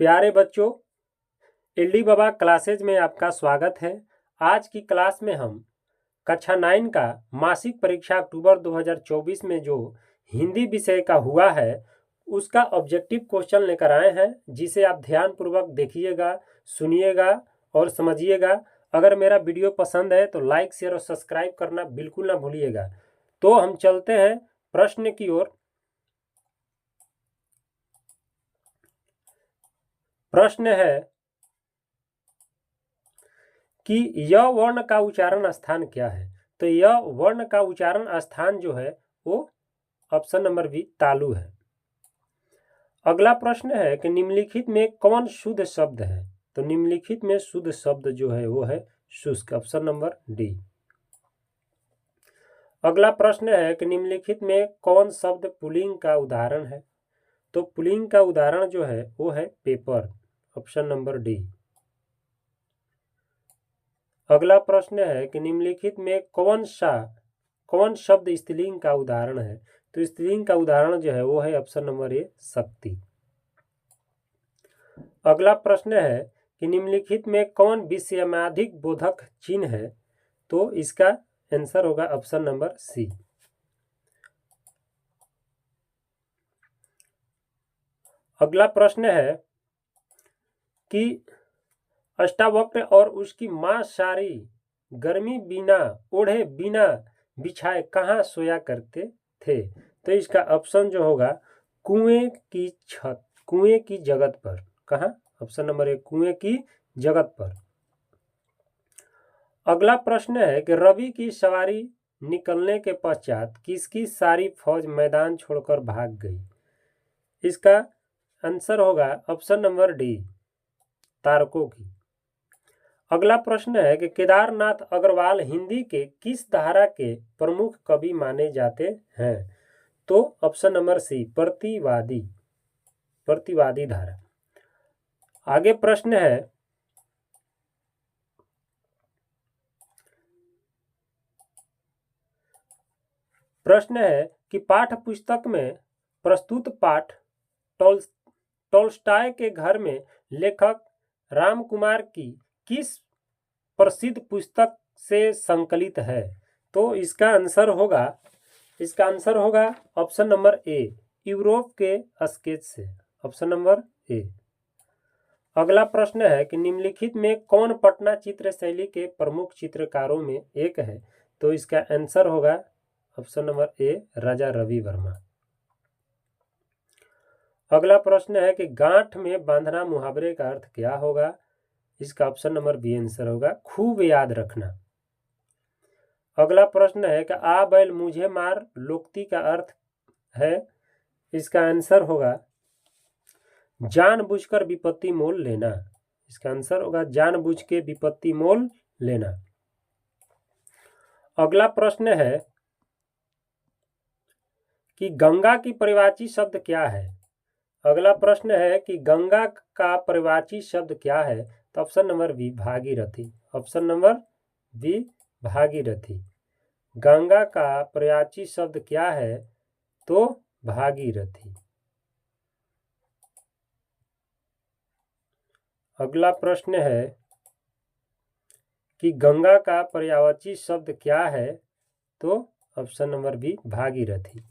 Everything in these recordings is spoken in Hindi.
प्यारे बच्चों, एलडी बाबा क्लासेज में आपका स्वागत है। आज की क्लास में हम कक्षा 9 का मासिक परीक्षा अक्टूबर 2024 में जो हिंदी विषय का हुआ है उसका ऑब्जेक्टिव क्वेश्चन लेकर आए हैं, जिसे आप ध्यानपूर्वक देखिएगा, सुनिएगा और समझिएगा। अगर मेरा वीडियो पसंद है तो लाइक, शेयर और सब्सक्राइब करना बिल्कुल ना भूलिएगा। तो हम चलते हैं प्रश्न की ओर। प्रश्न है कि यह वर्ण का उच्चारण स्थान क्या है। तो यह वर्ण का उच्चारण स्थान जो है वो ऑप्शन नंबर बी तालु है। अगला प्रश्न है कि निम्नलिखित में कौन शुद्ध शब्द है। तो निम्नलिखित में शुद्ध शब्द जो है वो है शुष्क, ऑप्शन नंबर डी। अगला प्रश्न है कि निम्नलिखित में कौन शब्द पुल्लिंग का उदाहरण है। तो पुल्लिंग का उदाहरण जो है वो है पेपर, ऑप्शन नंबर डी। अगला प्रश्न है कि निम्नलिखित में कौन शब्द स्त्रीलिंग का उदाहरण है। तो स्त्रीलिंग का उदाहरण जो है वो है ऑप्शन नंबर ए शक्ति। अगला प्रश्न है कि निम्नलिखित में कौन विषयमाधिक बोधक चिन्ह है। तो इसका आंसर होगा ऑप्शन नंबर सी। अगला प्रश्न है कि अष्टावक्र और उसकी मां सारी गर्मी बिना ओढ़े बिना बिछाए कहाँ सोया करते थे। तो इसका ऑप्शन जो होगा कुएं की छत, कुएं की जगत पर। कहाँ? ऑप्शन नंबर ए कुएं की जगत पर। अगला प्रश्न है कि रवि की सवारी निकलने के पश्चात किसकी सारी फौज मैदान छोड़कर भाग गई। इसका आंसर होगा ऑप्शन नंबर डी तारकों की। अगला प्रश्न है कि केदारनाथ अग्रवाल हिंदी के किस धारा के प्रमुख कवि माने जाते हैं। तो ऑप्शन नंबर सी प्रतिवादी धारा। आगे प्रश्न है कि पाठ्य पुस्तक में प्रस्तुत पाठ टोल्स्टॉय के घर में लेखक रामकुमार की किस प्रसिद्ध पुस्तक से संकलित है। तो इसका आंसर होगा ऑप्शन नंबर ए यूरोप के स्केच से, ऑप्शन नंबर ए। अगला प्रश्न है कि निम्नलिखित में कौन पटना चित्र शैली के प्रमुख चित्रकारों में एक है। तो इसका आंसर होगा option number A Raja Ravi Varma. अगला प्रश्न है कि गांठ में बांधना मुहावरे का अर्थ क्या होगा। इसका ऑप्शन नंबर बी आंसर होगा खूब याद रखना। अगला प्रश्न है कि आ बैल मुझे मार लोक्ति का अर्थ है। इसका आंसर होगा जानबूझकर विपत्ति मोल लेना। इसका आंसर होगा जानबूझ के विपत्ति मोल लेना। अगला प्रश्न है कि गंगा की परिवाची शब्द क्या है। अगला प्रश्न है कि गंगा का परिवाची शब्द क्या है। तो option number B Bhagirathi, option number B Bhagirathi. Ganga का परिवाची शब्द क्या है। तो भागीरथी। अगला प्रश्न है कि गंगा का पर्यायवाची शब्द क्या है। तो ऑप्शन नंबर बी भागीरथी।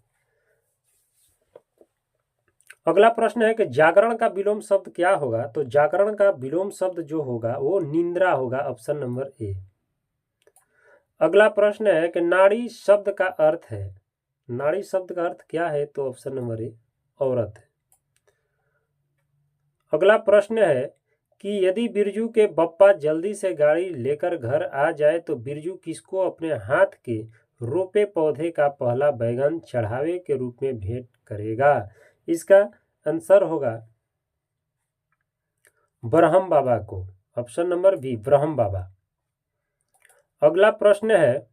अगला प्रश्न है कि जागरण का विलोम शब्द क्या होगा। तो जागरण का विलोम शब्द जो होगा वो निंद्रा होगा, ऑप्शन नंबर ए। अगला प्रश्न है कि नाड़ी शब्द का अर्थ है, नाड़ी शब्द का अर्थ क्या है। तो ऑप्शन नंबर ए औरत है। अगला प्रश्न है कि यदि बिरजू के बप्पा जल्दी से गाड़ी लेकर घर आ जाए तो बिरजू किसको अपने हाथ के रोपे पौधे का पहला बैगन चढ़ावे के रूप में भेंट करेगा। इसका आंसर होगा ब्रह्म बाबा को, ऑप्शन नंबर बी ब्रह्म बाबा। अगला प्रश्न है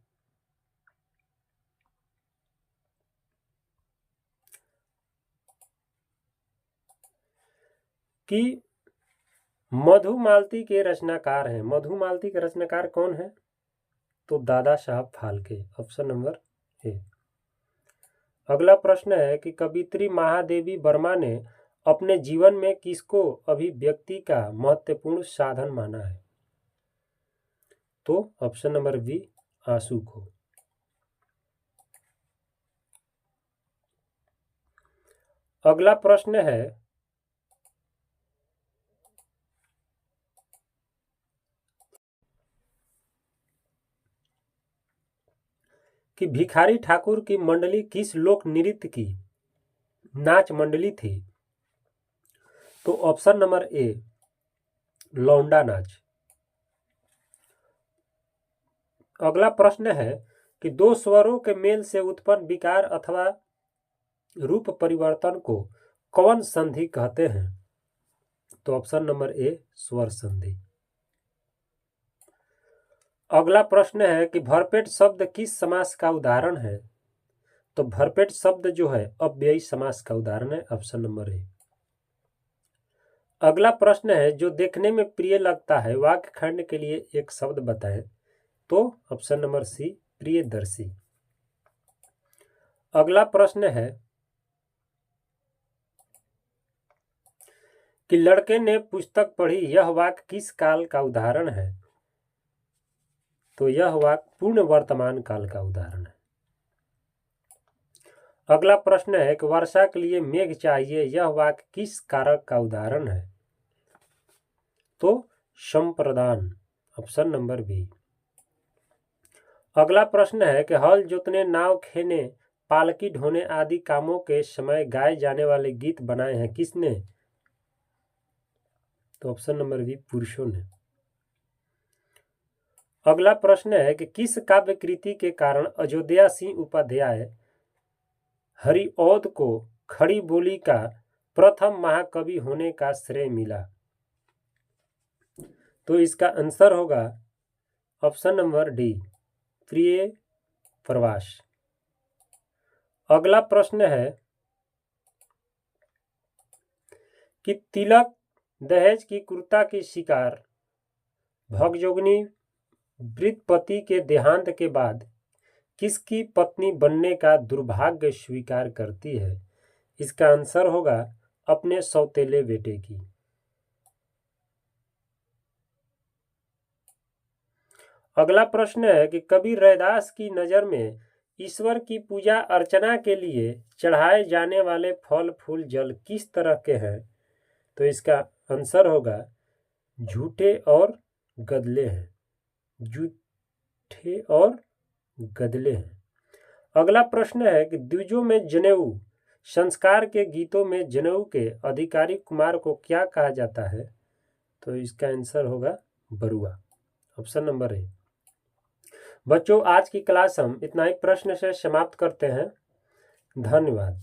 कि मधुमालती के रचनाकार हैं। मधुमालती के रचनाकार कौन है। तो Dada Saheb Phalke, option number A. अगला प्रश्न है कि कवियत्री महादेवी वर्मा ने अपने जीवन में किसको अभिव्यक्ति का महत्वपूर्ण साधन माना है? तो ऑप्शन नंबर बी, आंसू को। अगला प्रश्न है कि भिखारी ठाकुर की मंडली किस लोक नृत्य की नाच मंडली थी? तो ऑप्शन नंबर ए, लौंडा नाच। अगला प्रश्न है कि दो स्वरों के मेल से उत्पन्न विकार अथवा रूप परिवर्तन को कौन संधि कहते हैं? तो ऑप्शन नंबर ए, स्वर संधि। अगला प्रश्न है कि भरपेट शब्द किस समास का उदाहरण है? तो भरपेट शब्द जो है अव्ययी समास का उदाहरण है, ऑप्शन नंबर ए। अगला प्रश्न है जो देखने में प्रिय लगता है वाक्य खंड के लिए एक शब्द बताएं। तो ऑप्शन नंबर सी, प्रियदर्शी। अगला प्रश्न है कि लड़के ने पुस्तक पढ़ी, यह वाक्य किस काल का उदाहरण है? तो यह वाक्य पूर्ण वर्तमान काल का उदाहरण है। अगला प्रश्न है कि वर्षा के लिए मेघ चाहिए, यह वाक्य किस कारक का उदाहरण है? तो संप्रदान, ऑप्शन नंबर बी। अगला प्रश्न है कि हल जोतने, नाव खेने, पालकी ढोने आदि कामों के समय गाए जाने वाले गीत बनाए हैं किसने? तो ऑप्शन नंबर बी, पुरुषों ने। अगला प्रश्न है कि किस काव्य कृति के कारण अयोध्या सिंह उपाध्याय हरिऔध को खड़ी बोली का प्रथम महाकवि होने का श्रेय मिला? तो इसका आंसर होगा ऑप्शन नंबर डी, प्रिय प्रवास। अगला प्रश्न है कि तिलक दहेज की क्रूरता की शिकार भगजोगिनी वृत्तपति के देहांत के बाद किसकी पत्नी बनने का दुर्भाग्य स्वीकार करती है? इसका आंसर होगा अपने सौतेले बेटे की। अगला प्रश्न है कि कवि रैदास की नज़र में ईश्वर की पूजा अर्चना के लिए चढ़ाए जाने वाले फल फूल जल किस तरह के हैं? तो इसका आंसर होगा झूठे और गदले हैं, झूठे और गदले हैं। अगला प्रश्न है कि द्विजों में जनेऊ संस्कार के गीतों में जनेऊ के अधिकारी कुमार को क्या कहा जाता है? तो इसका आंसर होगा बरुआ, ऑप्शन नंबर ए। बच्चों, आज की क्लास हम इतना ही प्रश्न से समाप्त करते हैं। धन्यवाद।